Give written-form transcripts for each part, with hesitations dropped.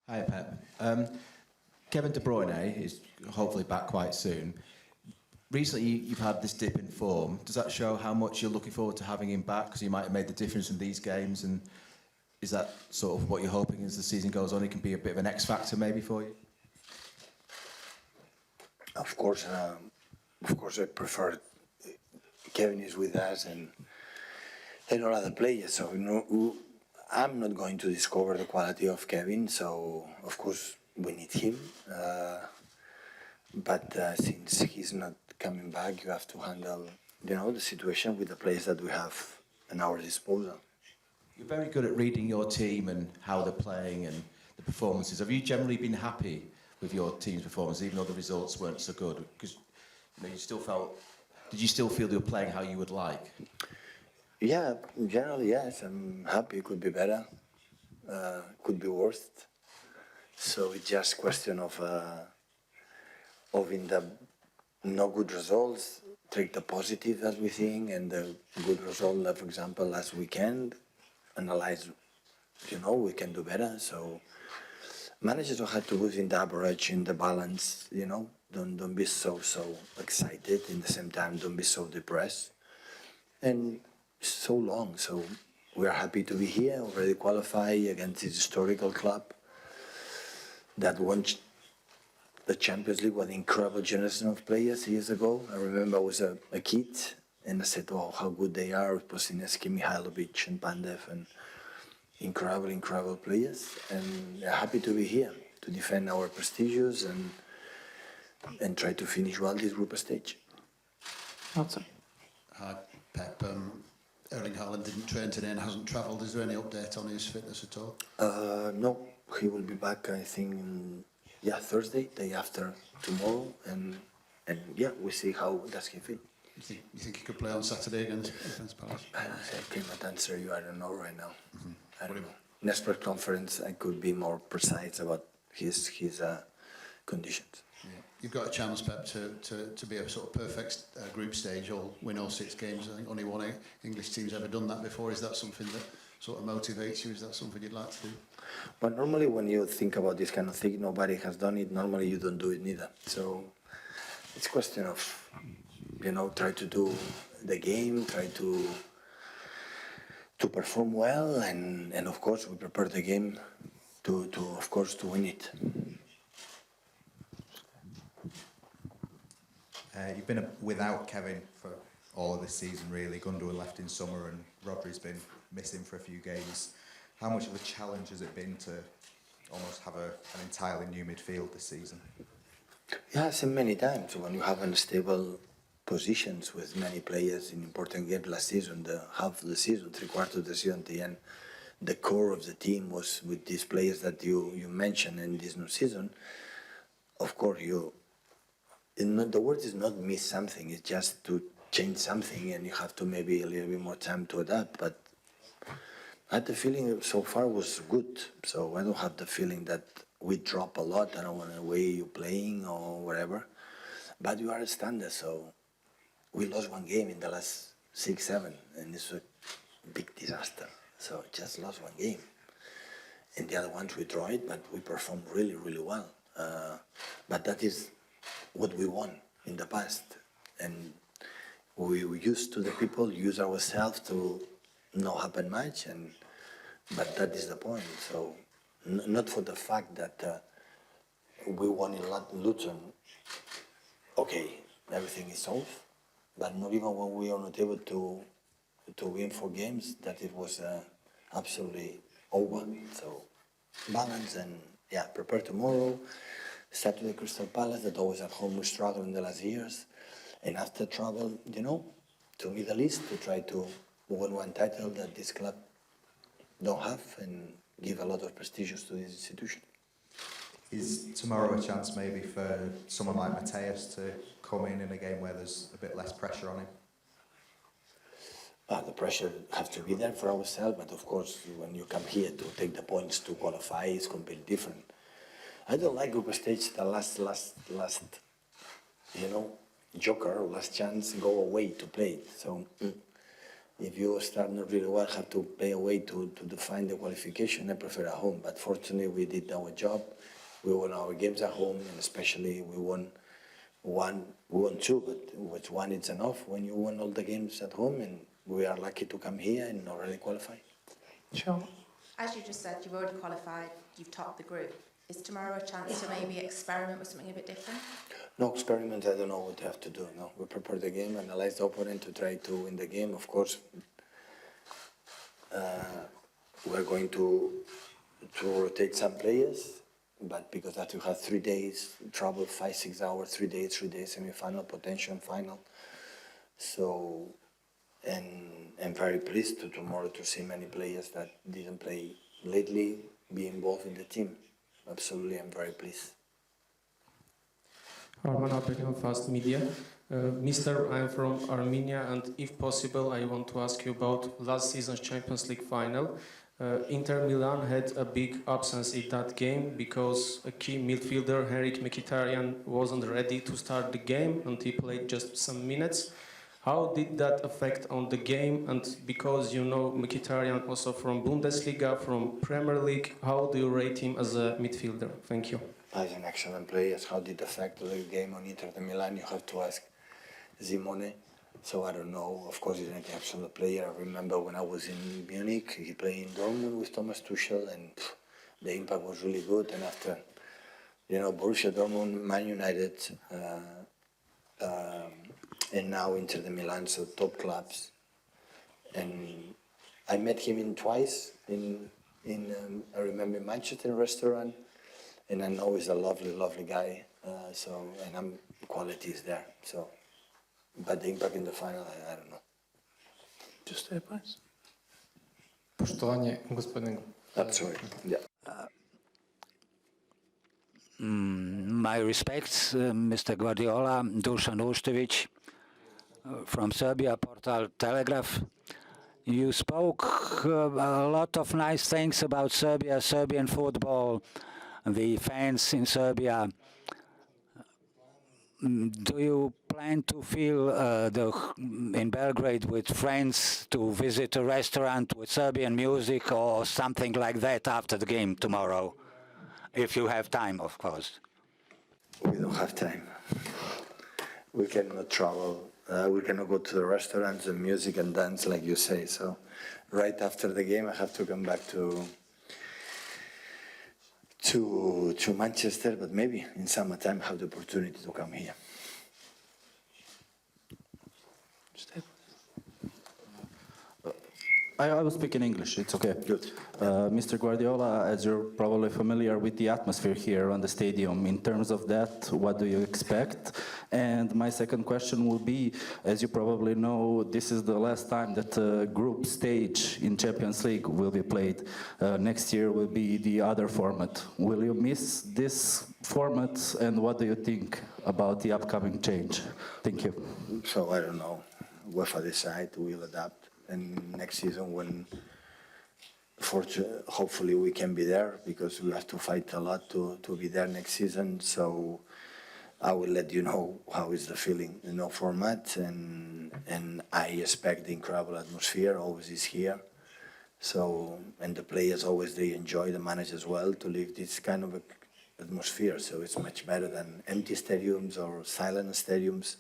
Hi, Pep. Kevin De Bruyne is hopefully back quite soon. Recently, you've had this dip in form. Does that show how much you're looking forward to having him back? Because he might have made the difference in these games. And is that sort of what you're hoping as the season goes on? He can be a bit of an X factor maybe for you? Of course, I prefer Kevin is with us and all other players. So I'm not going to discover the quality of Kevin. So of course we need him. But since he's not coming back, you have to handle, the situation with the players that we have at our disposal. You're very good at reading your team and how they're playing and the performances. Have you generally been happy with your team's performance, even though the results weren't so good? Because you still felt. Did you still feel you were playing how you would like? Yeah, generally yes. I'm happy. It could be better. Could be worse. So it's just a question of in the no good results, take the positive as we think, and the good result, like, for example, last weekend, analyze, we can do better. So managers don't have to lose in the average, in the balance, Don't be so excited. In the same time, don't be so depressed. And it's so long, so we are happy to be here, already qualified against this historical club that won the Champions League with an incredible generation of players years ago. I remember I was a kid and I said, oh, how good they are, with Posinecki, Mihailovic and Pandev, and incredible players. And I'm happy to be here to defend our prestigious and try to finish well this group stage. Awesome. Hi, Pep. Erling Haaland didn't train today and hasn't travelled. Is there any update on his fitness at all? No, he will be back, I think, Thursday, day after tomorrow, and we see how does he feel. You think he could play on Saturday against Palace? I cannot answer you. I don't know right now. Mm-hmm. I don't know. Next press conference, I could be more precise about his conditions. Yeah. You've got a chance, Pep, to be a sort of perfect group stage, or win all 6 games. I think only one English team's ever done that before. Is that something that sort of motivates you? Is that something you'd like to do? But normally when you think about this kind of thing, nobody has done it. Normally you don't do it neither. So it's a question of, try to do the game, try to perform well, and of course we prepare the game to win it. You've been without Kevin for all of this season, really. Gundogan left in summer and Rodri's been missing for a few games. How much of a challenge has it been to almost have an entirely new midfield this season? Yeah, I've seen many times when you have unstable positions with many players in important games last season, the half of the season, 3/4 of the season, at the end, the core of the team was with these players that you mentioned in this new season. Of course, the word is not miss something, it's just to change something, and you have to maybe a little bit more time to adapt. But I had the feeling so far was good, so I don't have the feeling that we drop a lot. I don't want the way you're playing or whatever. But you are a standard, so we lost one game in the last 6, 7, and it's a big disaster. So just lost one game. And the other ones we draw it, but we performed really, really well. But that is what we won in the past. And we used to the people, use ourselves to not happen much, but that is the point. So not for the fact that we won in Luton, okay, everything is solved, but not even when we are not able to win 4 games, that it was absolutely over. So balance and prepare tomorrow. Start with the Crystal Palace, that always at home we struggled in the last years, and after travel, to Middle East to try to win one title that this club don't have and give a lot of prestige to this institution. Is tomorrow a chance maybe for someone like Mateus to come in a game where there's a bit less pressure on him? The pressure has to be there for ourselves, but of course when you come here to take the points to qualify, it's completely different. I don't like group stage, the last joker, last chance, go away to play it. So if you start not really well, have to pay away to define the qualification. I prefer at home, but fortunately we did our job. We won our games at home, and especially we won two, but with one it's enough when you won all the games at home, and we are lucky to come here and already qualify. Sure. As you just said, you've already qualified, you've topped the group. Is tomorrow a chance to maybe experiment with something a bit different? No experiments, I don't know what they have to do. No, we prepare the game, analyze the opponent to try to win the game. Of course, we're going to rotate some players, but because that you have 3 days, travel 5-6 hours, 3 days, semi-final, potential final. So, and I'm very pleased to tomorrow to see many players that didn't play lately be involved in the team. Absolutely, I'm very pleased. Arman Abdelian, Fast Media. Mr. I'm from Armenia, and if possible, I want to ask you about last season's Champions League final. Inter Milan had a big absence in that game because a key midfielder, Henrik Mkhitaryan, wasn't ready to start the game and he played just some minutes. How did that affect on the game? And because you know Mkhitaryan also from Bundesliga, from Premier League, how do you rate him as a midfielder? Thank you. As an excellent player, how did it affect the game on Inter de Milan? You have to ask Simone. So I don't know. Of course, he's an excellent player. I remember when I was in Munich, he played in Dortmund with Thomas Tuchel, and the impact was really good. And after, Borussia Dortmund, Man United, and now Inter de Milan, so top clubs. And I met him twice I remember Manchester restaurant, and I know he's a lovely, lovely guy. Quality is there. So, but the impact in the final, I don't know. Just a please. Poštovanje, gospodin. Sorry. Yeah. My respects, Mr. Guardiola, Dusan Uštević, from Serbia, Portal Telegraph. You spoke a lot of nice things about Serbia, Serbian football, the fans in Serbia. Do you plan to feel in Belgrade with friends to visit a restaurant with Serbian music or something like that after the game tomorrow? If you have time, of course. We don't have time. We cannot travel. We cannot go to the restaurants and music and dance like you say. So right after the game, I have to come back to Manchester, but maybe in summertime have the opportunity to come here. I will speak in English, it's okay. Good. Mr. Guardiola, as you're probably familiar with the atmosphere here on the stadium, in terms of that, what do you expect? And my second question will be, as you probably know, this is the last time that group stage in Champions League will be played. Next year will be the other format. Will you miss this format, and what do you think about the upcoming change? Thank you. So I don't know. UEFA decide, we'll adapt. And next season, when hopefully we can be there, because we have to fight a lot to be there next season. So I will let you know how is the feeling, format, and I expect the incredible atmosphere always is here. So, and the players always, they enjoy, the managers as well, to live this kind of atmosphere. So it's much better than empty stadiums or silent stadiums.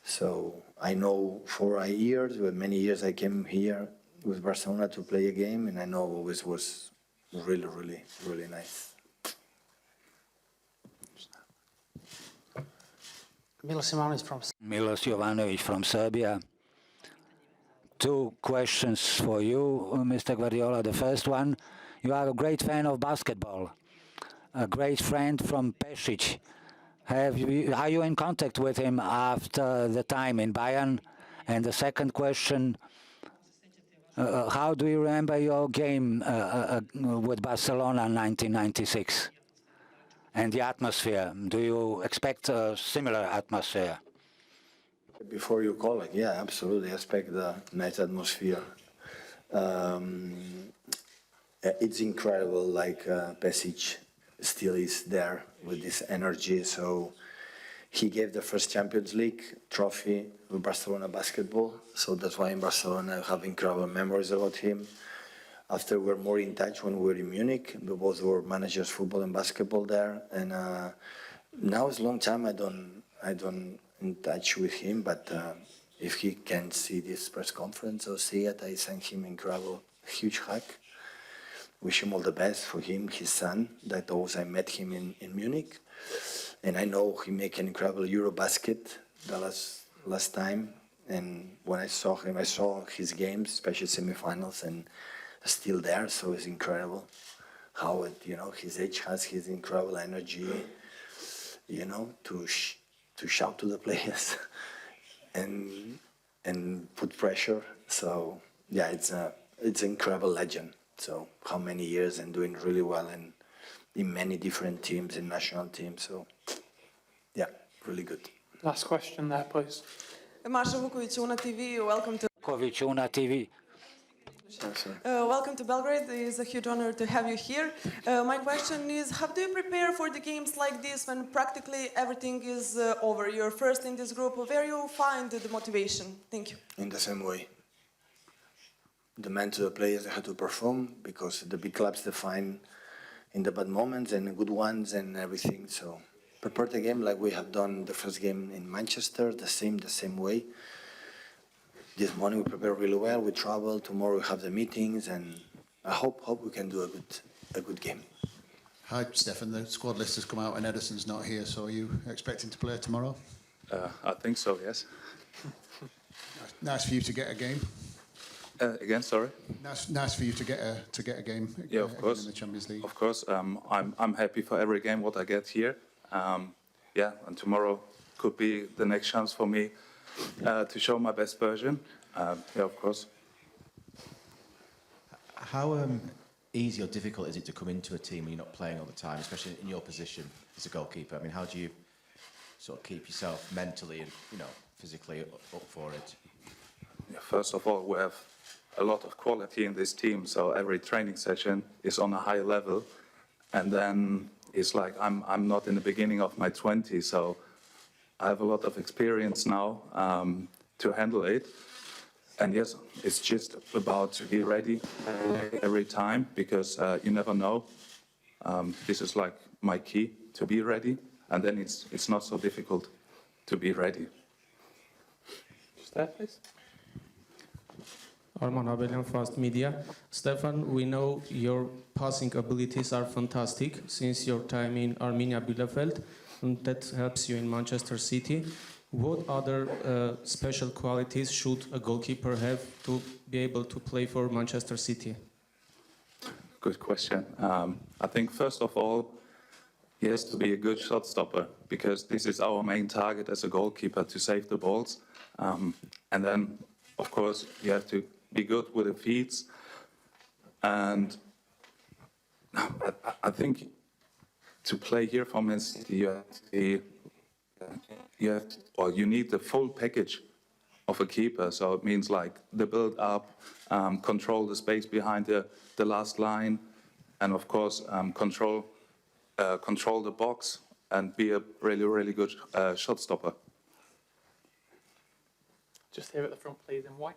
So I know for many years I came here with Barcelona to play a game, and I know always was really, really, really nice. Milos Jovanovic from Serbia. Two questions for you, Mr. Guardiola. The first one, you are a great fan of basketball, a great friend from Pesic. Are you in contact with him after the time in Bayern? And the second question, how do you remember your game with Barcelona in 1996? And the atmosphere, do you expect a similar atmosphere? Before you call it, yeah, absolutely. I expect the nice atmosphere. It's incredible, like Pesic still is there with this energy. So he gave the first Champions League trophy with Barcelona basketball. So that's why in Barcelona I have incredible memories about him. After we were more in touch when we were in Munich, we both were managers football and basketball there. And now it's a long time I don't in touch with him, but if he can see this press conference or see it, I send him incredible, huge hug. Wish him all the best for him, his son, that also I met him in Munich. And I know he make an incredible Eurobasket the last time. And when I saw him, I saw his games, especially semifinals, and still there, so it's incredible how it, his age has his incredible energy, to shout to the players and put pressure. So yeah, it's an incredible legend. So how many years and doing really well and in many different teams, in national teams. So yeah, really good. Last question there, please. Marsha Vukovic, Una TV. Welcome to Vukovic, Una TV. welcome to Belgrade. It is a huge honor to have you here. My question is, how do you prepare for the games like this when practically everything is over? You're first in this group. Where you find the motivation? Thank you. In the same way. Demand to the players they have to perform, because the big clubs define in the bad moments and the good ones and everything. So prepare the game like we have done the first game in Manchester, the same way. This morning we prepare really well. We travel. Tomorrow we have the meetings, and I hope we can do a good game. Hi, Stefan. The squad list has come out and Ederson's not here, so are you expecting to play tomorrow? I think so, yes. Nice for you to get a game. Again, sorry. Nice for you to get a game. Yeah, of course. In the Champions League. Of course. I'm happy for every game what I get here. Yeah, and tomorrow could be the next chance for me to show my best version. Yeah, of course. How easy or difficult is it to come into a team when you're not playing all the time, especially in your position as a goalkeeper? I mean, how do you sort of keep yourself mentally and physically up for it? Yeah, first of all, we have a lot of quality in this team, so every training session is on a high level. And then it's like I'm not in the beginning of my 20s, so I have a lot of experience now to handle it. And yes, it's just about to be ready every time, because you never know. This is like my key, to be ready, and then it's not so difficult to be ready. Steph, please. Arman Abelian, Fast Media. Stefan, we know your passing abilities are fantastic since your time in Arminia Bielefeld, and that helps you in Manchester City. What other special qualities should a goalkeeper have to be able to play for Manchester City? Good question. I think first of all, he has to be a good shot stopper, because this is our main target as a goalkeeper, to save the balls. And then, of course, you have to be good with the feet. And I think to play here for Man City, you need the full package of a keeper. So it means like the build-up, control the space behind the last line, and of course control the box and be a really, really good shot stopper. Just here at the front, please, in white.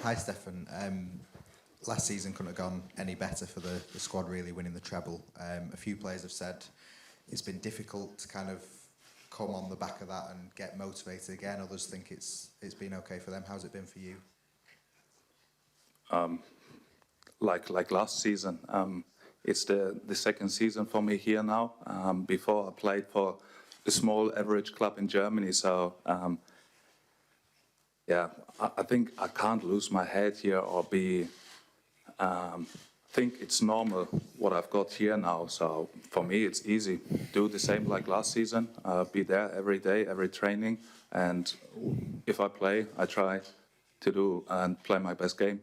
Hi, Stefan. Last season couldn't have gone any better for the squad, really, winning the treble. A few players have said it's been difficult to kind of come on the back of that and get motivated again. Others think it's been okay for them. How's it been for you? Like last season, it's the second season for me here now. Before I played for a small average club in Germany, so yeah, I think I can't lose my head here or be. Think it's normal what I've got here now. So for me, it's easy. Do the same like last season. Be there every day, every training, and if I play, I try to do and play my best game.